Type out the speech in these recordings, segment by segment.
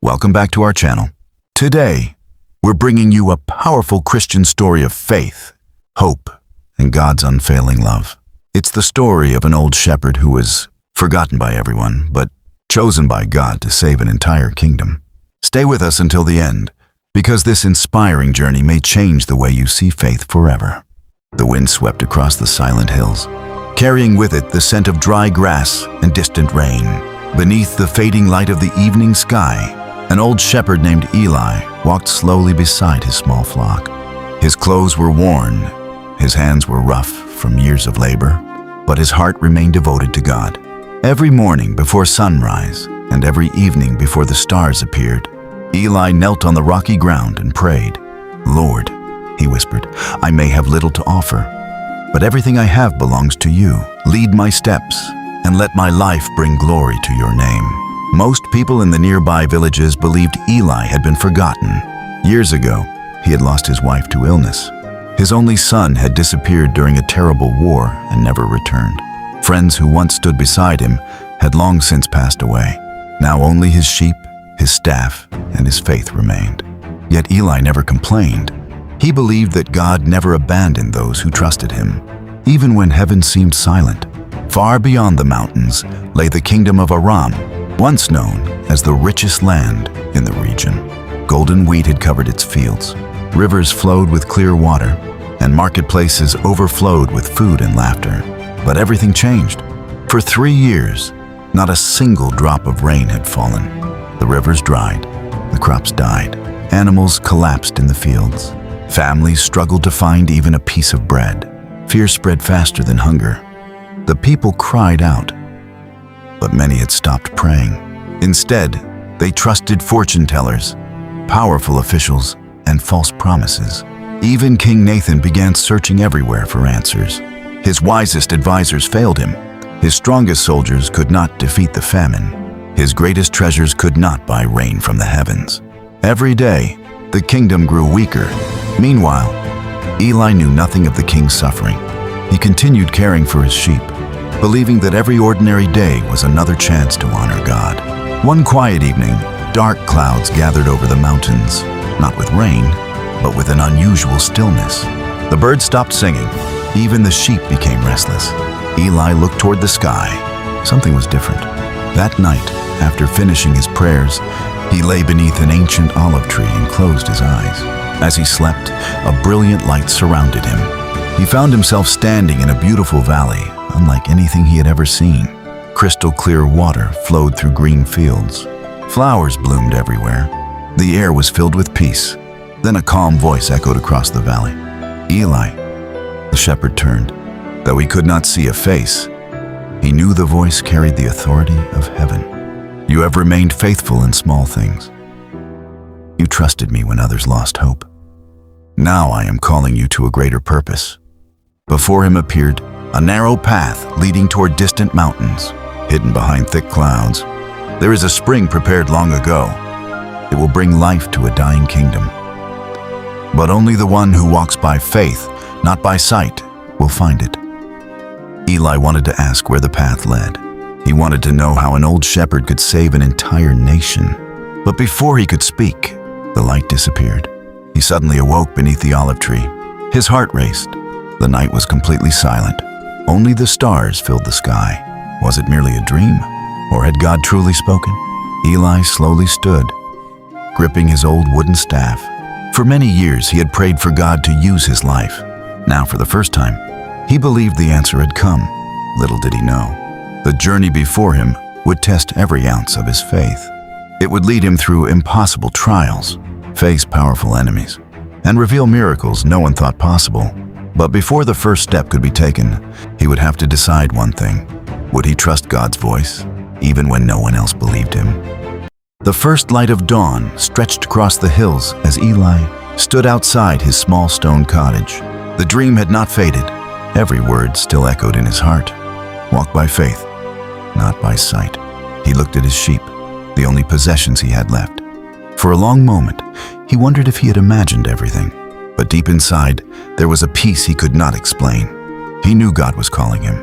Welcome back to our channel. Today, we're bringing you a powerful Christian story of faith, hope, and God's unfailing love. It's the story of an old shepherd who was forgotten by everyone, but chosen by God to save an entire kingdom. Stay with us until the end, because this inspiring journey may change the way you see faith forever. The wind swept across the silent hills, carrying with it the scent of dry grass and distant rain. Beneath the fading light of the evening sky, an old shepherd named Eli walked slowly beside his small flock. His clothes were worn, his hands were rough from years of labor, but his heart remained devoted to God. Every morning before sunrise and every evening before the stars appeared, Eli knelt on the rocky ground and prayed. "Lord," he whispered, "I may have little to offer, but everything I have belongs to you. Lead my steps and let my life bring glory to your name." Most people in the nearby villages believed Eli had been forgotten. Years ago, he had lost his wife to illness. His only son had disappeared during a terrible war and never returned. Friends who once stood beside him had long since passed away. Now only his sheep, his staff, and his faith remained. Yet Eli never complained. He believed that God never abandoned those who trusted him, even when heaven seemed silent. Far beyond the mountains lay the kingdom of Aram, once known as the richest land in the region. Golden wheat had covered its fields, rivers flowed with clear water, and marketplaces overflowed with food and laughter. But everything changed. For 3 years, not a single drop of rain had fallen. The rivers dried, the crops died, animals collapsed in the fields. Families struggled to find even a piece of bread. Fear spread faster than hunger. The people cried out, but many had stopped praying. Instead, they trusted fortune tellers, powerful officials, and false promises. Even King Nathan began searching everywhere for answers. His wisest advisors failed him. His strongest soldiers could not defeat the famine. His greatest treasures could not buy rain from the heavens. Every day, the kingdom grew weaker. Meanwhile, Eli knew nothing of the king's suffering. He continued caring for his sheep, believing that every ordinary day was another chance to honor God. One quiet evening, dark clouds gathered over the mountains, not with rain, but with an unusual stillness. The birds stopped singing. Even the sheep became restless. Eli looked toward the sky. Something was different. That night, after finishing his prayers, he lay beneath an ancient olive tree and closed his eyes. As he slept, a brilliant light surrounded him. He found himself standing in a beautiful valley, unlike anything he had ever seen. Crystal clear water flowed through green fields. Flowers bloomed everywhere. The air was filled with peace. Then a calm voice echoed across the valley. "Eli." The shepherd turned. Though he could not see a face, he knew the voice carried the authority of heaven. "You have remained faithful in small things. You trusted me when others lost hope. Now I am calling you to a greater purpose." Before him appeared a narrow path leading toward distant mountains, hidden behind thick clouds. "There is a spring prepared long ago. It will bring life to a dying kingdom. But only the one who walks by faith, not by sight, will find it." Eli wanted to ask where the path led. He wanted to know how an old shepherd could save an entire nation. But before he could speak, the light disappeared. He suddenly awoke beneath the olive tree. His heart raced. The night was completely silent. Only the stars filled the sky. Was it merely a dream? Or had God truly spoken? Eli slowly stood, gripping his old wooden staff. For many years, he had prayed for God to use his life. Now, for the first time, he believed the answer had come. Little did he know, the journey before him would test every ounce of his faith. It would lead him through impossible trials, face powerful enemies, and reveal miracles no one thought possible. But before the first step could be taken, he would have to decide one thing. Would he trust God's voice, even when no one else believed him? The first light of dawn stretched across the hills as Eli stood outside his small stone cottage. The dream had not faded. Every word still echoed in his heart. Walk by faith, not by sight. He looked at his sheep, the only possessions he had left. For a long moment, he wondered if he had imagined everything. But deep inside, there was a peace he could not explain. He knew God was calling him.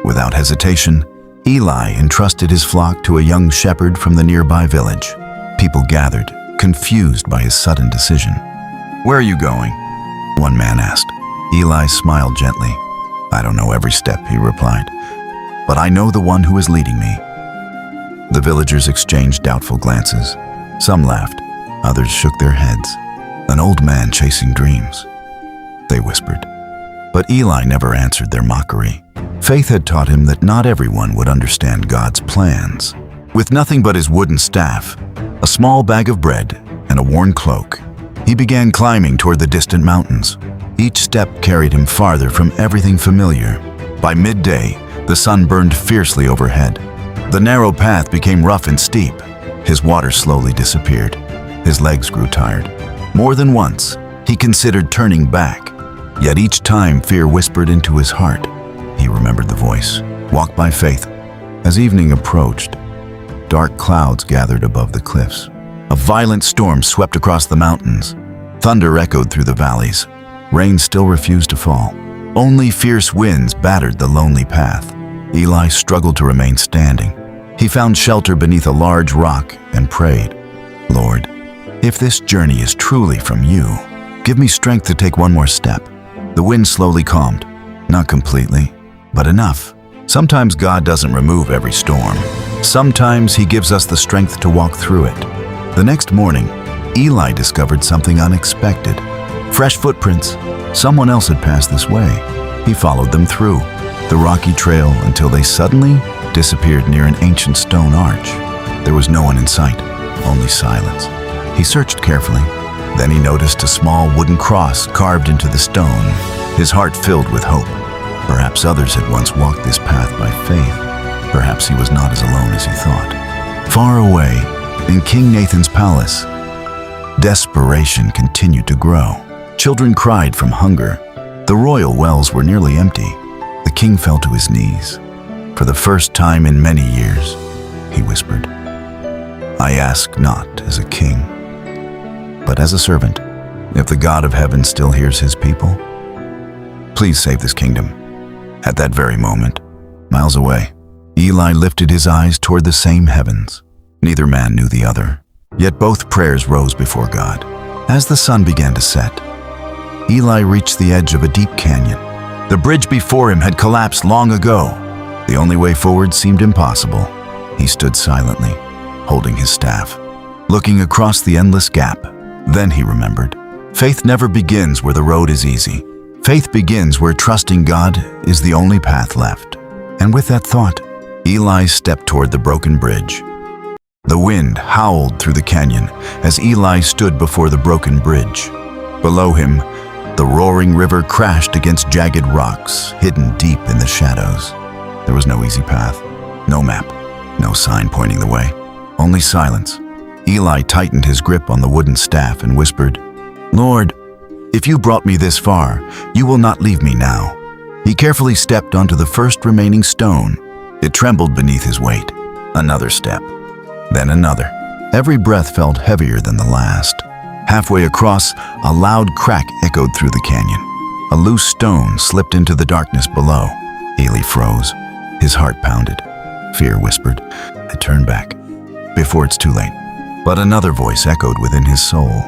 Without hesitation, Eli entrusted his flock to a young shepherd from the nearby village. People gathered, confused by his sudden decision. "Where are you going?" one man asked. Eli smiled gently. "I don't know every step," he replied, "but I know the one who is leading me." The villagers exchanged doubtful glances. Some laughed, others shook their heads. "An old man chasing dreams," they whispered. But Eli never answered their mockery. Faith had taught him that not everyone would understand God's plans. With nothing but his wooden staff, a small bag of bread, and a worn cloak, he began climbing toward the distant mountains. Each step carried him farther from everything familiar. By midday, the sun burned fiercely overhead. The narrow path became rough and steep. His water slowly disappeared. His legs grew tired. More than once, he considered turning back. Yet each time fear whispered into his heart. He remembered the voice. Walk by faith. As evening approached, dark clouds gathered above the cliffs. A violent storm swept across the mountains. Thunder echoed through the valleys. Rain still refused to fall. Only fierce winds battered the lonely path. Eli struggled to remain standing. He found shelter beneath a large rock and prayed, "Lord, if this journey is truly from you, give me strength to take one more step." The wind slowly calmed. Not completely, but enough. Sometimes God doesn't remove every storm. Sometimes He gives us the strength to walk through it. The next morning, Eli discovered something unexpected. Fresh footprints. Someone else had passed this way. He followed them through the rocky trail until they suddenly disappeared near an ancient stone arch. There was no one in sight, only silence. He searched carefully. Then he noticed a small wooden cross carved into the stone. His heart filled with hope. Perhaps others had once walked this path by faith. Perhaps he was not as alone as he thought. Far away, in King Nathan's palace, desperation continued to grow. Children cried from hunger. The royal wells were nearly empty. The king fell to his knees. "For the first time in many years," he whispered, "I ask not as a king, but as a servant. If the God of heaven still hears his people, please save this kingdom." At that very moment, miles away, Eli lifted his eyes toward the same heavens. Neither man knew the other, yet both prayers rose before God. As the sun began to set, Eli reached the edge of a deep canyon. The bridge before him had collapsed long ago. The only way forward seemed impossible. He stood silently, holding his staff, looking across the endless gap. Then he remembered. Faith never begins where the road is easy. Faith begins where trusting God is the only path left. And with that thought, Eli stepped toward the broken bridge. The wind howled through the canyon as Eli stood before the broken bridge. Below him, the roaring river crashed against jagged rocks, hidden deep in the shadows. There was no easy path, no map, no sign pointing the way, only silence. Eli tightened his grip on the wooden staff and whispered, "Lord, if you brought me this far, you will not leave me now." He carefully stepped onto the first remaining stone. It trembled beneath his weight. Another step, then another. Every breath felt heavier than the last. Halfway across, a loud crack echoed through the canyon. A loose stone slipped into the darkness below. Eli froze. His heart pounded. Fear whispered, "I turn back before it's too late." But another voice echoed within his soul,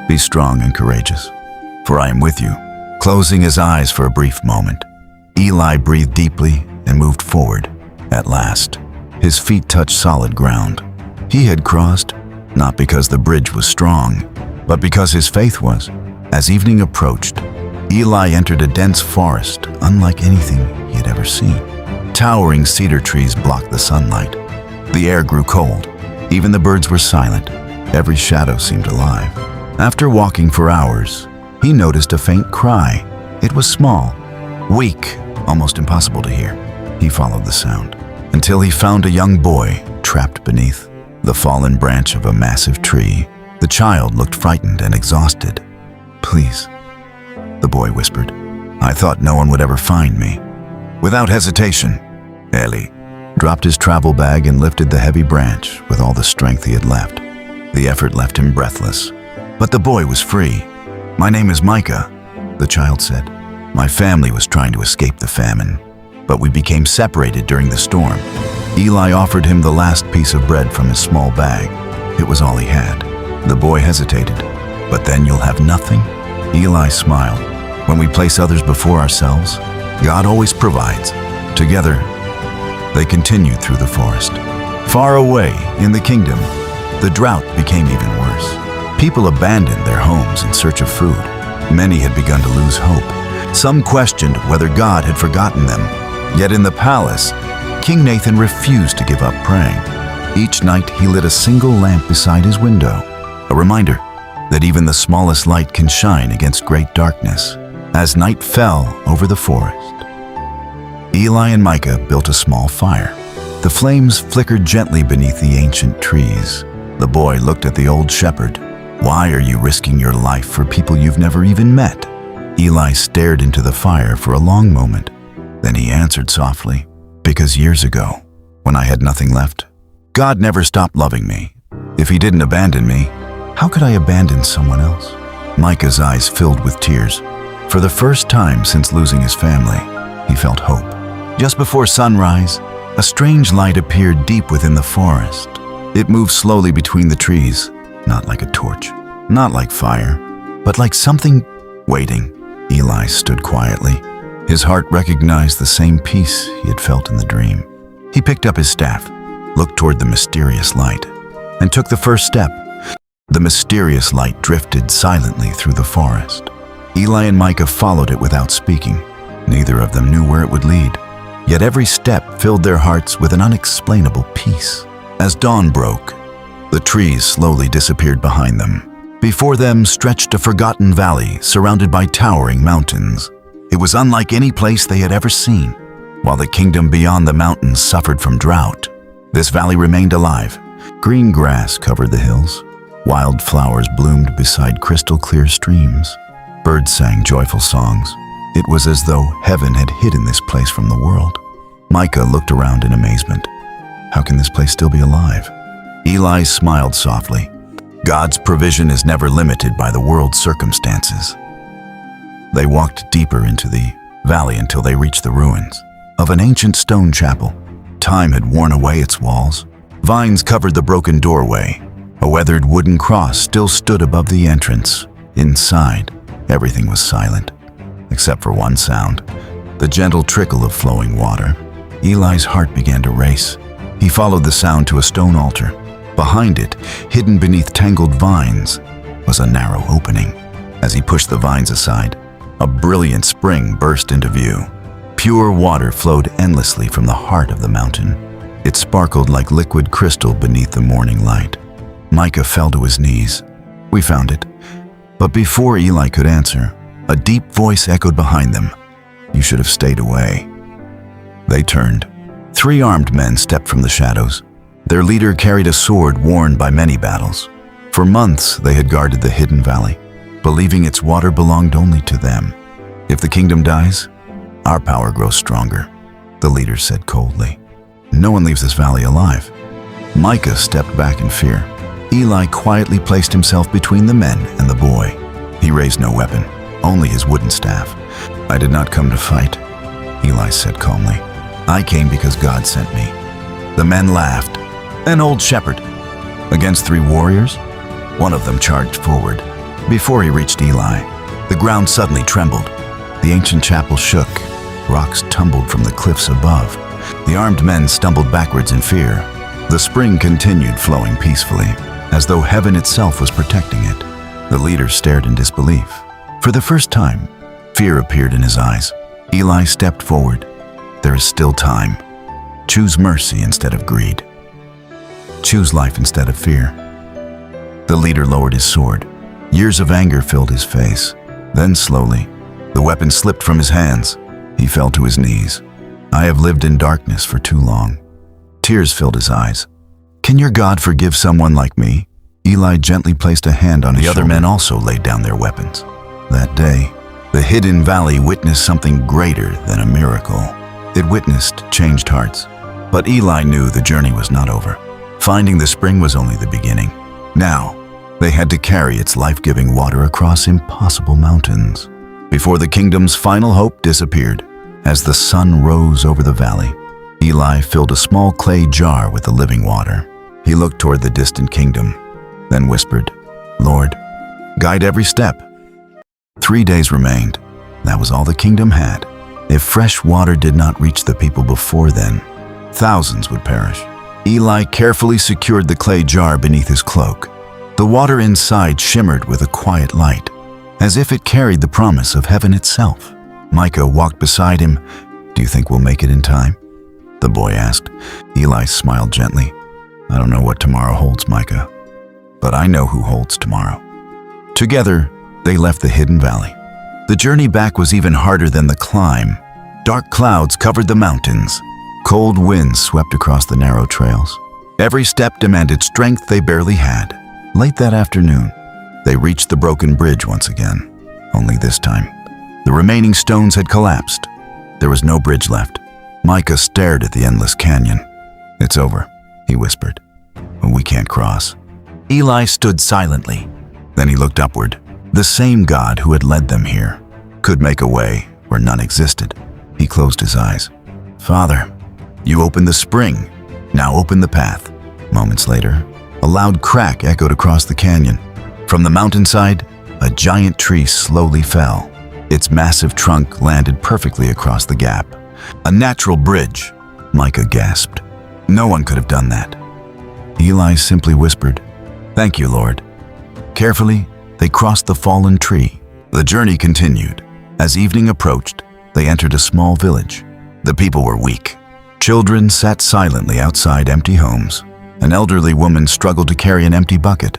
"Be strong and courageous, for I am with you." Closing his eyes for a brief moment, Eli breathed deeply and moved forward. At last, his feet touched solid ground. He had crossed, not because the bridge was strong, but because his faith was. As evening approached, Eli entered a dense forest unlike anything he had ever seen. Towering cedar trees blocked the sunlight. The air grew cold. Even the birds were silent. Every shadow seemed alive. After walking for hours, he noticed a faint cry. It was small, weak, almost impossible to hear. He followed the sound until he found a young boy trapped beneath the fallen branch of a massive tree. The child looked frightened and exhausted. "Please," the boy whispered. "I thought no one would ever find me." Without hesitation, Eli dropped his travel bag and lifted the heavy branch with all the strength he had left. The effort left him breathless, but the boy was free. "My name is Micah," the child said. "My family was trying to escape the famine, but we became separated during the storm." Eli offered him the last piece of bread from his small bag. It was all he had. The boy hesitated. But then you'll have nothing? Eli smiled. When we place others before ourselves, God always provides. Together, they continued through the forest. Far away in the kingdom, the drought became even worse. People abandoned their homes in search of food. Many had begun to lose hope. Some questioned whether God had forgotten them. Yet in the palace, King Nathan refused to give up praying. Each night he lit a single lamp beside his window, a reminder that even the smallest light can shine against great darkness. As night fell over the forest, Eli and Micah built a small fire. The flames flickered gently beneath the ancient trees. The boy looked at the old shepherd. "Why are you risking your life for people you've never even met?" Eli stared into the fire for a long moment. Then he answered softly, "Because years ago, when I had nothing left, God never stopped loving me. If he didn't abandon me, how could I abandon someone else?" Micah's eyes filled with tears. For the first time since losing his family, he felt hope. Just before sunrise, a strange light appeared deep within the forest. It moved slowly between the trees, not like a torch, not like fire, but like something waiting. Eli stood quietly. His heart recognized the same peace he had felt in the dream. He picked up his staff, looked toward the mysterious light, and took the first step. The mysterious light drifted silently through the forest. Eli and Micah followed it without speaking. Neither of them knew where it would lead. Yet every step filled their hearts with an unexplainable peace. As dawn broke, the trees slowly disappeared behind them. Before them stretched a forgotten valley surrounded by towering mountains. It was unlike any place they had ever seen. While the kingdom beyond the mountains suffered from drought, this valley remained alive. Green grass covered the hills. Wild flowers bloomed beside crystal-clear streams. Birds sang joyful songs. It was as though heaven had hidden this place from the world. Micah looked around in amazement. How can this place still be alive? Eli smiled softly. God's provision is never limited by the world's circumstances. They walked deeper into the valley until they reached the ruins of an ancient stone chapel. Time had worn away its walls. Vines covered the broken doorway. A weathered wooden cross still stood above the entrance. Inside, everything was silent, except for one sound, the gentle trickle of flowing water. Eli's heart began to race. He followed the sound to a stone altar. Behind it, hidden beneath tangled vines, was a narrow opening. As he pushed the vines aside, a brilliant spring burst into view. Pure water flowed endlessly from the heart of the mountain. It sparkled like liquid crystal beneath the morning light. Micah fell to his knees. "We found it." But before Eli could answer, a deep voice echoed behind them. "You should have stayed away." They turned. 3 armed men stepped from the shadows. Their leader carried a sword worn by many battles. For months, they had guarded the hidden valley, believing its water belonged only to them. "If the kingdom dies, our power grows stronger," the leader said coldly. "No one leaves this valley alive." Micah stepped back in fear. Eli quietly placed himself between the men and the boy. He raised no weapon, only his wooden staff. "I did not come to fight," Eli said calmly. "I came because God sent me." The men laughed. "An old shepherd against 3 warriors?" One of them charged forward. Before he reached Eli, the ground suddenly trembled. The ancient chapel shook. Rocks tumbled from the cliffs above. The armed men stumbled backwards in fear. The spring continued flowing peacefully, as though heaven itself was protecting it. The leader stared in disbelief. For the first time, fear appeared in his eyes. Eli stepped forward. "There is still time. Choose mercy instead of greed. Choose life instead of fear." The leader lowered his sword. Years of anger filled his face. Then slowly, the weapon slipped from his hands. He fell to his knees. "I have lived in darkness for too long." Tears filled his eyes. "Can your God forgive someone like me?" Eli gently placed a hand on his shoulder. The other men also laid down their weapons. That day, the hidden valley witnessed something greater than a miracle. It witnessed changed hearts. But Eli knew the journey was not over. Finding the spring was only the beginning. Now, they had to carry its life-giving water across impossible mountains. Before the kingdom's final hope disappeared, as the sun rose over the valley, Eli filled a small clay jar with the living water. He looked toward the distant kingdom. then whispered, "Lord, guide every step." 3 days remained. That was all the kingdom had. If fresh water did not reach the people before then, thousands would perish. Eli carefully secured the clay jar beneath his cloak. The water inside shimmered with a quiet light, as if it carried the promise of heaven itself. Micah walked beside him. "Do you think we'll make it in time?" the boy asked. Eli smiled gently. "I don't know what tomorrow holds, Micah, but I know who holds tomorrow." Together, they left the hidden valley. The journey back was even harder than the climb. Dark clouds covered the mountains. Cold winds swept across the narrow trails. Every step demanded strength they barely had. Late that afternoon, they reached the broken bridge once again. Only this time, the remaining stones had collapsed. There was no bridge left. Micah stared at the endless canyon. "It's over," he whispered. "We can't cross." Eli stood silently. Then he looked upward. The same God who had led them here could make a way where none existed. He closed his eyes. "Father, you opened the spring. Now open the path." Moments later, a loud crack echoed across the canyon. From the mountainside, a giant tree slowly fell. Its massive trunk landed perfectly across the gap. "A natural bridge," Micah gasped. "No one could have done that." Eli simply whispered, "Thank you, Lord." Carefully, they crossed the fallen tree. The journey continued. As evening approached, they entered a small village. The people were weak. Children sat silently outside empty homes. An elderly woman struggled to carry an empty bucket.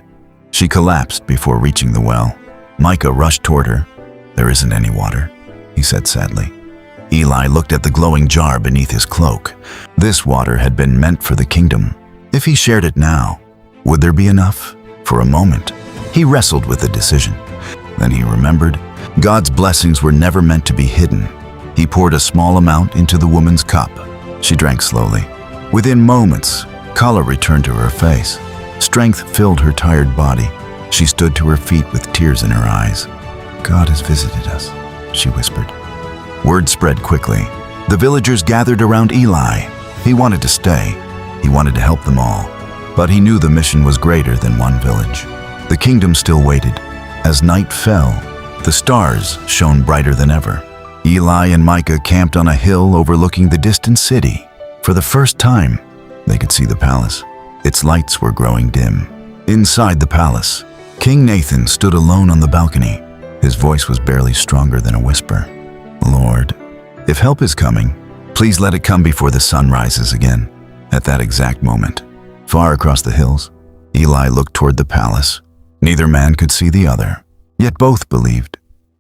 She collapsed before reaching the well. Micah rushed toward her. "There isn't any water," he said sadly. Eli looked at the glowing jar beneath his cloak. This water had been meant for the kingdom. If he shared it now, would there be enough? For a moment, he wrestled with the decision. Then he remembered God's blessings were never meant to be hidden. He poured a small amount into the woman's cup. She drank slowly. Within moments, color returned to her face. Strength filled her tired body. She stood to her feet with tears in her eyes. "God has visited us," she whispered. Word spread quickly. The villagers gathered around Eli. He wanted to stay. He wanted to help them all. But he knew the mission was greater than one village. The kingdom still waited. As night fell, the stars shone brighter than ever. Eli and Micah camped on a hill overlooking the distant city. For the first time, they could see the palace. Its lights were growing dim. Inside the palace, King Nathan stood alone on the balcony. His voice was barely stronger than a whisper. "Lord, if help is coming, please let it come before the sun rises again." At that exact moment, far across the hills, Eli looked toward the palace. Neither man could see the other, yet both believed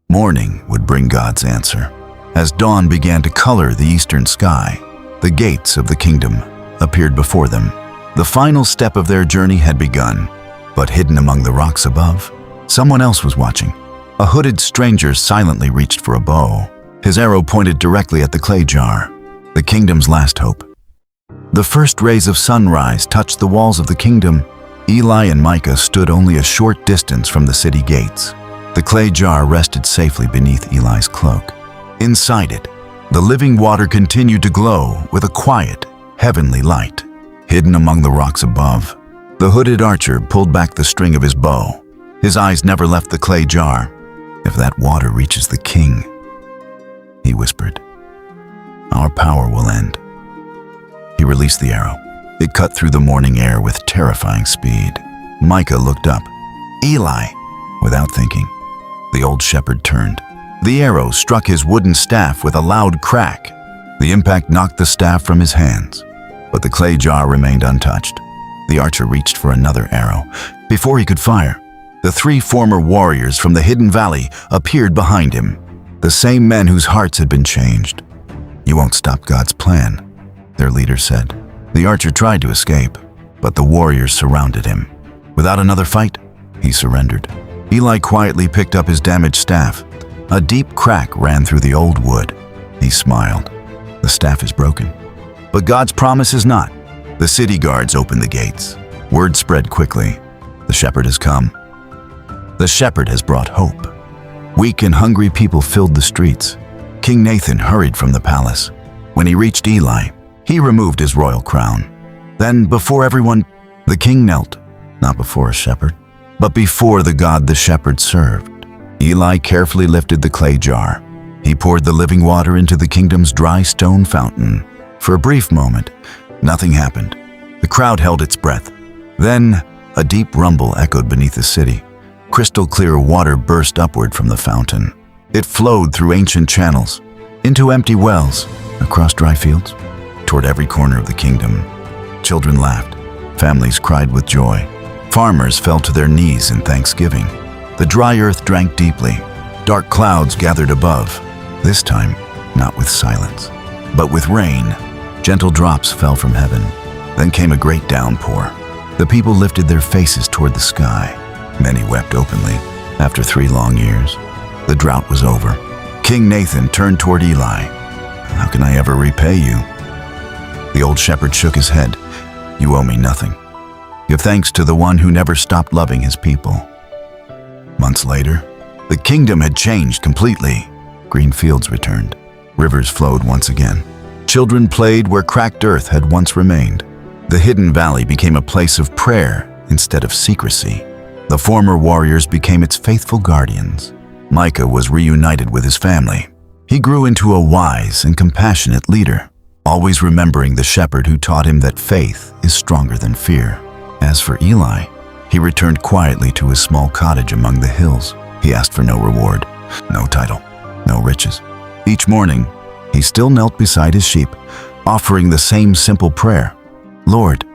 morning would bring God's answer. As dawn began to color the eastern sky, the gates of the kingdom appeared before them. The final step of their journey had begun, but hidden among the rocks above, someone else was watching. A hooded stranger silently reached for a bow. His arrow pointed directly at the clay jar, the kingdom's last hope. The first rays of sunrise touched the walls of the kingdom. Eli and Micah stood only a short distance from the city gates. The clay jar rested safely beneath Eli's cloak. Inside it, the living water continued to glow with a quiet, heavenly light. Hidden among the rocks above, the hooded archer pulled back the string of his bow. His eyes never left the clay jar. "If that water reaches the king," he whispered, "our power will end." He released the arrow. It cut through the morning air with terrifying speed. Micah looked up. "Eli," without thinking. The old shepherd turned. The arrow struck his wooden staff with a loud crack. The impact knocked the staff from his hands, but the clay jar remained untouched. The archer reached for another arrow. Before he could fire, the 3 former warriors from the hidden valley appeared behind him, the same men whose hearts had been changed. "You won't stop God's plan," their leader said. The archer tried to escape, but the warriors surrounded him. Without another fight, he surrendered. Eli quietly picked up his damaged staff. A deep crack ran through the old wood. He smiled. "The staff is broken, but God's promise is not." The city guards opened the gates. Word spread quickly. "The shepherd has come. The shepherd has brought hope." Weak and hungry people filled the streets. King Nathan hurried from the palace. When he reached Eli, he removed his royal crown. Then, before everyone, the king knelt. not before a shepherd, but before the God the shepherd served. Eli carefully lifted the clay jar. He poured the living water into the kingdom's dry stone fountain. For a brief moment, nothing happened. The crowd held its breath. Then, a deep rumble echoed beneath the city. Crystal clear water burst upward from the fountain. It flowed through ancient channels, into empty wells, across dry fields, toward every corner of the kingdom. Children laughed. Families cried with joy. Farmers fell to their knees in thanksgiving. The dry earth drank deeply. Dark clouds gathered above, this time not with silence, but with rain. Gentle drops fell from heaven. Then came a great downpour. The people lifted their faces toward the sky. Many wept openly. After 3 long years, the drought was over. King Nathan turned toward Eli. "How can I ever repay you?" The old shepherd shook his head. "You owe me nothing. Give thanks to the one who never stopped loving his people." Months later, the kingdom had changed completely. Green fields returned. Rivers flowed once again. Children played where cracked earth had once remained. The hidden valley became a place of prayer instead of secrecy. The former warriors became its faithful guardians. Micah was reunited with his family. He grew into a wise and compassionate leader, always remembering the shepherd who taught him that faith is stronger than fear. As for Eli, he returned quietly to his small cottage among the hills. He asked for no reward, no title, no riches. Each morning, he still knelt beside his sheep, offering the same simple prayer: "Lord,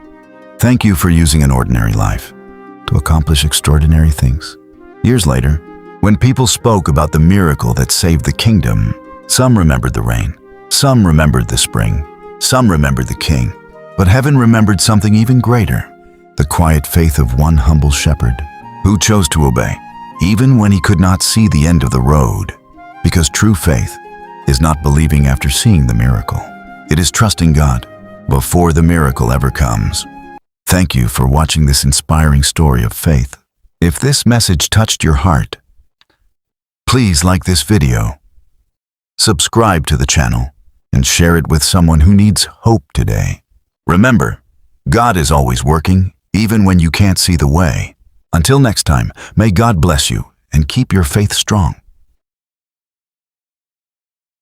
thank you for using an ordinary life to accomplish extraordinary things." Years later, when people spoke about the miracle that saved the kingdom, some remembered the rain, some remembered the spring, some remembered the king. But heaven remembered something even greater: the quiet faith of one humble shepherd who chose to obey, even when he could not see the end of the road. Because true faith is not believing after seeing the miracle. It is trusting God before the miracle ever comes. Thank you for watching this inspiring story of faith. If this message touched your heart, please like this video, subscribe to the channel, and share it with someone who needs hope today. Remember, God is always working, even when you can't see the way. Until next time, may God bless you and keep your faith strong.